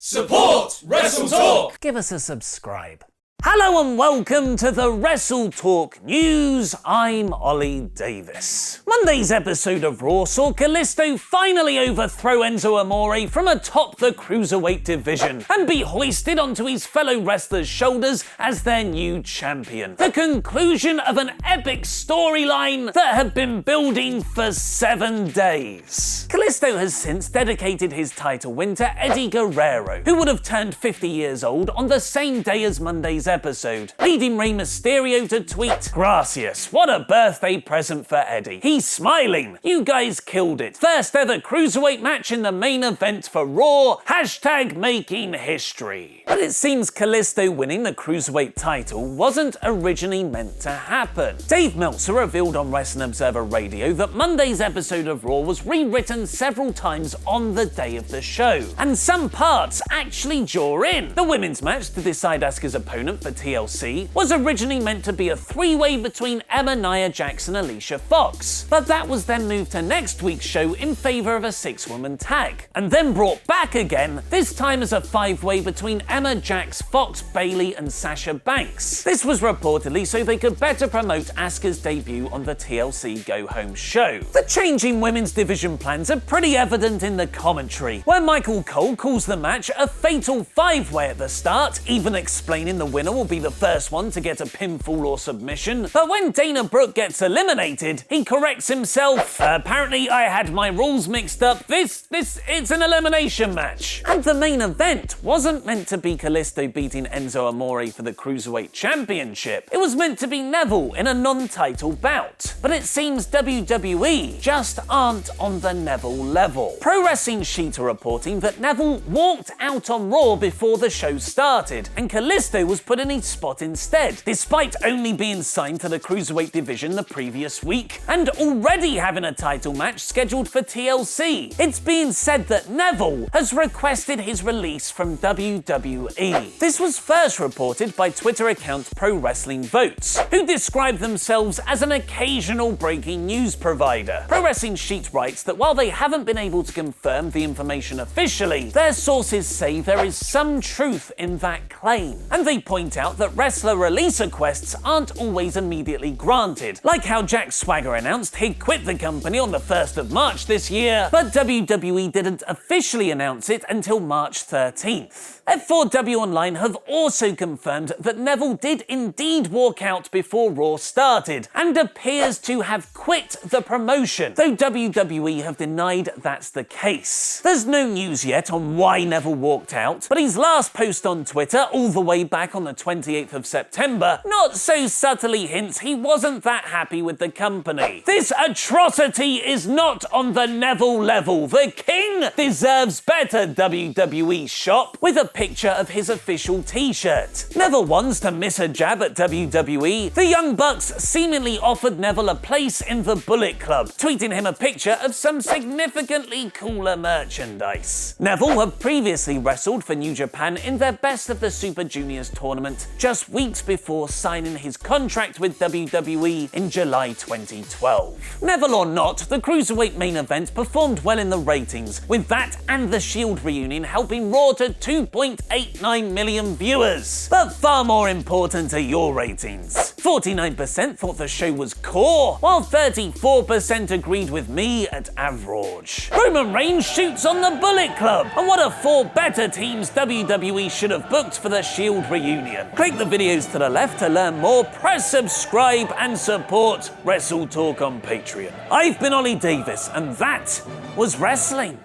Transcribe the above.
Support WrestleTalk! Give us a subscribe. Hello and welcome to the WrestleTalk News. I'm Ollie Davis. Monday's episode of Raw saw Kalisto finally overthrow Enzo Amore from atop the Cruiserweight division and be hoisted onto his fellow wrestlers' shoulders as their new champion. The conclusion of an epic storyline that had been building for 7 days. Kalisto has since dedicated his title win to Eddie Guerrero, who would have turned 50 years old on the same day as Monday's episode, leading Rey Mysterio to tweet, "Gracias, what a birthday present for Eddie. He's smiling. You guys killed it. First ever Cruiserweight match in the main event for Raw. Hashtag making history." But it seems Kalisto winning the Cruiserweight title wasn't originally meant to happen. Dave Meltzer revealed on Wrestling Observer Radio that Monday's episode of Raw was rewritten several times on the day of the show, and some parts actually draw in. The women's match to decide Asuka's opponent for TLC was originally meant to be a three-way between Emma, Nia Jax and Alicia Fox, but that was then moved to next week's show in favour of a 6-woman tag, and then brought back again, this time as a 5-way between Emma, Jax, Fox, Bayley and Sasha Banks. This was reportedly so they could better promote Asuka's debut on the TLC Go Home show. The changing women's division plans are pretty evident in the commentary, where Michael Cole calls the match a fatal 5-way at the start, even explaining the winner will be the first one to get a pinfall or submission. But when Dana Brooke gets eliminated, he corrects himself. Apparently I had my rules mixed up. It's an elimination match. And the main event wasn't meant to be Kalisto beating Enzo Amore for the Cruiserweight Championship. It was meant to be Neville in a non-title bout. But it seems WWE just aren't on the Neville level. Pro Wrestling Sheet are reporting that Neville walked out on Raw before the show started, and Kalisto was put in his spot instead, despite only being signed to the Cruiserweight division the previous week and already having a title match scheduled for TLC. It's being said that Neville has requested his release from WWE. This was first reported by Twitter account Pro Wrestling Votes, who described themselves as an occasional breaking news provider. Pro Wrestling Sheet writes that while they haven't been able to confirm the information officially, their sources say there is some truth in that claim, and they point out that wrestler release requests aren't always immediately granted, like how Jack Swagger announced he'd quit the company on the 1st of March this year, but WWE didn't officially announce it until March 13th. F4W Online have also confirmed that Neville did indeed walk out before Raw started and appears to have quit the promotion, though WWE have denied that's the case. There's no news yet on why Neville walked out, but his last post on Twitter, all the way back on the 28th of September, not so subtly hints he wasn't that happy with the company. This atrocity is not on the Neville level. The King deserves better, WWE shop, with a picture of his official t-shirt. Neville wants to miss a jab at WWE. The Young Bucks seemingly offered Neville a place in the Bullet Club, tweeting him a picture of some significantly cooler merchandise. Neville had previously wrestled for New Japan in their Best of the Super Juniors tournament just weeks before signing his contract with WWE in July 2012. Neville or not, the Cruiserweight main event performed well in the ratings, with that and the Shield reunion helping Raw to 2.89 million viewers. But far more important are your ratings. 49% thought the show was core, while 34% agreed with me at average. Roman Reigns shoots on the Bullet Club, and what are 4 better teams WWE should have booked for the Shield reunion? Click the videos to the left to learn more, press subscribe and support WrestleTalk on Patreon. I've been Ollie Davis, and that was wrestling.